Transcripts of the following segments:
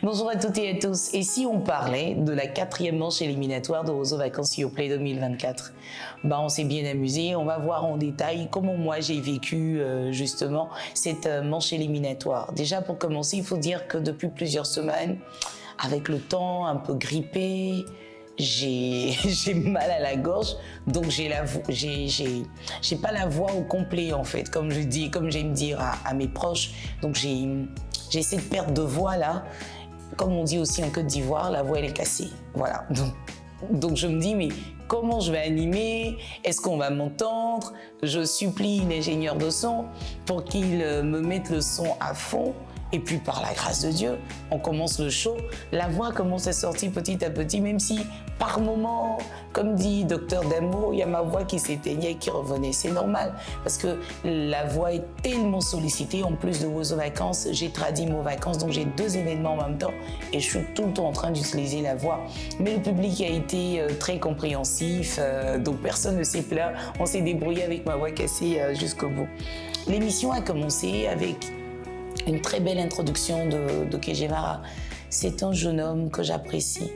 Bonjour à toutes et à tous. Et si on parlait de la 4e manche éliminatoire de Ozo Vacances Play 2024? On s'est bien amusé. On va voir en détail comment moi j'ai vécu justement cette manche éliminatoire. Déjà pour commencer, il faut dire que depuis plusieurs semaines, avec le temps, un peu grippé, j'ai mal à la gorge, donc j'ai pas la voix au complet en fait, comme j'aime dire à mes proches. Donc j'ai cette perte de voix là, comme on dit aussi en Côte d'Ivoire, la voix elle est cassée. Voilà. Donc je me dis mais comment je vais animer? Est-ce qu'on va m'entendre? Je supplie l'ingénieur de son pour qu'il me mette le son à fond. Et puis par la grâce de Dieu, on commence le show. La voix commence à sortir petit à petit, même si par moment, comme dit Docteur Damo, il y a ma voix qui s'éteignait et qui revenait. C'est normal parce que la voix est tellement sollicitée. En plus de Ozo Vacances, j'ai traduit mes vacances, donc j'ai 2 événements en même temps et je suis tout le temps en train d'utiliser la voix. Mais le public a été très compréhensif, donc personne ne s'est plaint. On s'est débrouillé avec ma voix cassée jusqu'au bout. L'émission a commencé avec une très belle introduction de Kejevara. C'est un jeune homme que j'apprécie,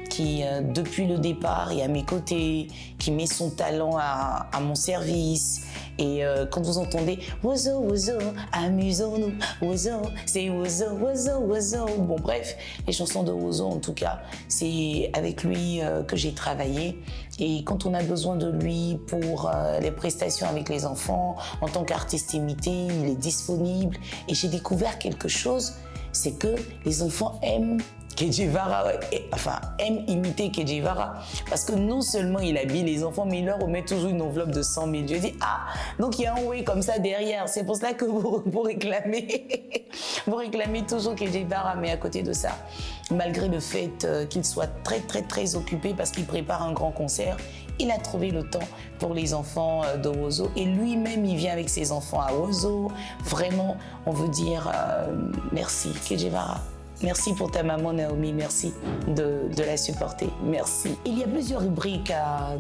qui depuis le départ est à mes côtés, qui met son talent à mon service. Et quand vous entendez « Ozo, Ozo, amusons-nous, Ozo, c'est Ozo, Ozo, Ozo ». Bon bref, les chansons de Ozo en tout cas, c'est avec lui que j'ai travaillé. Et quand on a besoin de lui pour les prestations avec les enfants, en tant qu'artiste imité, il est disponible. Et j'ai découvert quelque chose, c'est que les enfants aiment Kejevara, aime imiter Kejevara, parce que non seulement il habille les enfants, mais il leur remet toujours une enveloppe de 100 000. Je dis, donc il y a un oui comme ça derrière, c'est pour cela que vous réclamez, vous réclamez toujours Kejevara, mais à côté de ça, malgré le fait qu'il soit très occupé parce qu'il prépare un grand concert, il a trouvé le temps pour les enfants de Ozo et lui-même il vient avec ses enfants à Ozo. Vraiment, on veut dire merci Kejevara. Merci pour ta maman Naomi, merci de la supporter, merci. Il y a plusieurs rubriques à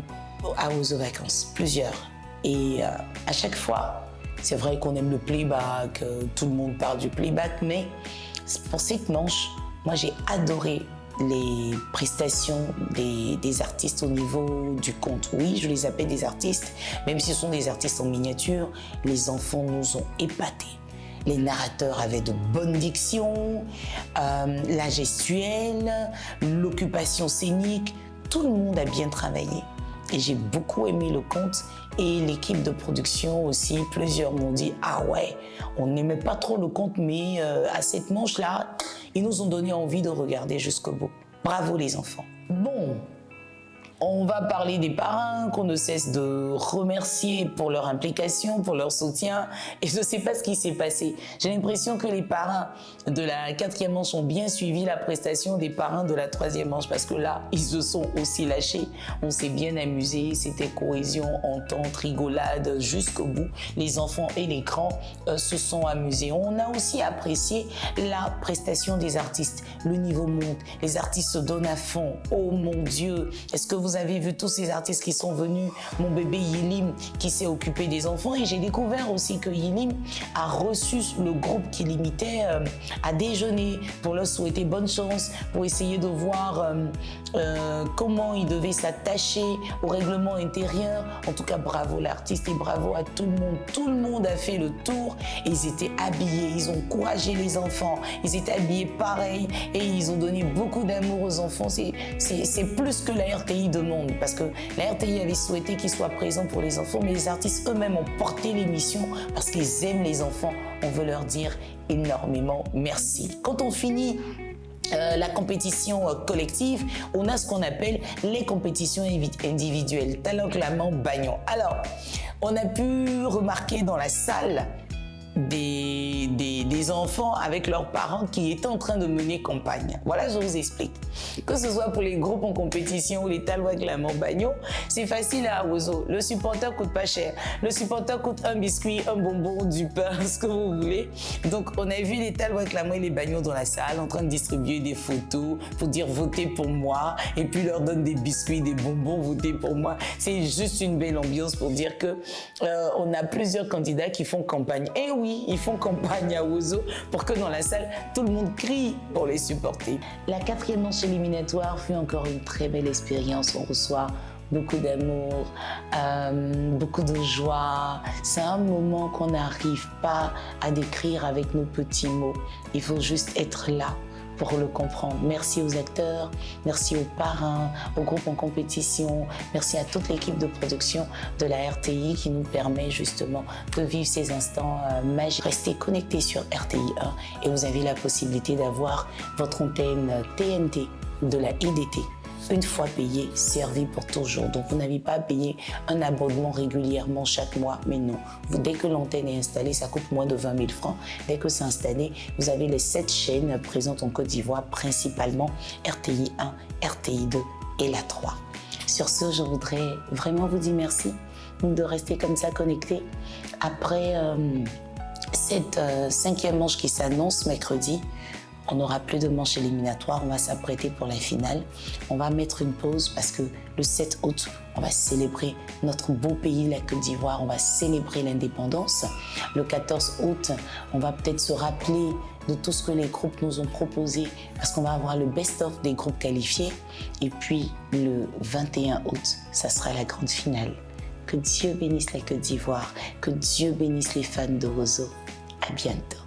Ozo Vacances, plusieurs. Et à chaque fois, c'est vrai qu'on aime le playback, tout le monde parle du playback, mais pour cette manche, moi j'ai adoré les prestations des artistes au niveau du conte. Oui, je les appelle des artistes, même si ce sont des artistes en miniature, les enfants nous ont épatés. Les narrateurs avaient de bonnes dictions, la gestuelle, l'occupation scénique, tout le monde a bien travaillé. Et j'ai beaucoup aimé le conte et l'équipe de production aussi. Plusieurs m'ont dit « Ah ouais, on n'aimait pas trop le conte, mais à cette manche-là, ils nous ont donné envie de regarder jusqu'au bout. » Bravo les enfants. Bon. On va parler des parrains qu'on ne cesse de remercier pour leur implication, pour leur soutien. Et je ne sais pas ce qui s'est passé. J'ai l'impression que les parrains de la 4e manche ont bien suivi la prestation des parrains de la 3e manche parce que là, ils se sont aussi lâchés. On s'est bien amusé. C'était cohésion, entente, rigolade jusqu'au bout. Les enfants et les grands se sont amusés. On a aussi apprécié la prestation des artistes. Le niveau monte. Les artistes se donnent à fond. Oh mon Dieu! Est-ce que vous avez vu tous ces artistes qui sont venus, mon bébé Yilim qui s'est occupé des enfants et j'ai découvert aussi que Yilim a reçu le groupe qui l'imitait à déjeuner pour leur souhaiter bonne chance, pour essayer de voir comment il devait s'attacher au règlement intérieur. En tout cas, bravo l'artiste et bravo à tout le monde. Tout le monde a fait le tour et ils étaient habillés, ils ont encouragé les enfants, ils étaient habillés pareil et ils ont donné beaucoup d'amour aux enfants. C'est plus que la RTI demande parce que la RTI avait souhaité qu'ils soient présents pour les enfants, mais les artistes eux-mêmes ont porté l'émission parce qu'ils aiment les enfants. On veut leur dire énormément merci. Quand on finit la compétition collective, on a ce qu'on appelle les compétitions individuelles. Talent clamant Bagnon. Alors, on a pu remarquer dans la salle des enfants avec leurs parents qui étaient en train de mener campagne. Voilà, je vous explique. Que ce soit pour les groupes en compétition ou les Talois clamant Bagnon, c'est facile à Ozo. Le supporter coûte pas cher. Le supporter coûte un biscuit, un bonbon, du pain, ce que vous voulez. Donc, on a vu les Talois clamant et les Bagnons dans la salle en train de distribuer des photos pour dire votez pour moi et puis leur donne des biscuits, des bonbons, votez pour moi. C'est juste une belle ambiance pour dire que on a plusieurs candidats qui font campagne. Et oui, oui, ils font campagne à Ozo pour que dans la salle, tout le monde crie pour les supporter. La 4e manche éliminatoire fut encore une très belle expérience. On reçoit beaucoup d'amour, beaucoup de joie. C'est un moment qu'on n'arrive pas à décrire avec nos petits mots. Il faut juste être là pour le comprendre. Merci aux acteurs, merci aux parrains, aux groupes en compétition, merci à toute l'équipe de production de la RTI qui nous permet justement de vivre ces instants magiques. Restez connectés sur RTI 1 et vous avez la possibilité d'avoir votre antenne TNT de la IDT. Une fois payé, servi pour toujours. Donc, vous n'avez pas à payer un abonnement régulièrement chaque mois, mais non. Dès que l'antenne est installée, ça coûte moins de 20 000 francs. Dès que c'est installé, vous avez les 7 chaînes présentes en Côte d'Ivoire, principalement RTI 1, RTI 2 et la 3. Sur ce, je voudrais vraiment vous dire merci de rester comme ça connectés. Après cette 5e manche qui s'annonce mercredi, on n'aura plus de manche éliminatoire, on va s'apprêter pour la finale. On va mettre une pause parce que le 7 août, on va célébrer notre beau pays, la Côte d'Ivoire, on va célébrer l'indépendance. Le 14 août, on va peut-être se rappeler de tout ce que les groupes nous ont proposé parce qu'on va avoir le best-of des groupes qualifiés. Et puis le 21 août, ça sera la grande finale. Que Dieu bénisse la Côte d'Ivoire, que Dieu bénisse les fans de Ozo. À bientôt.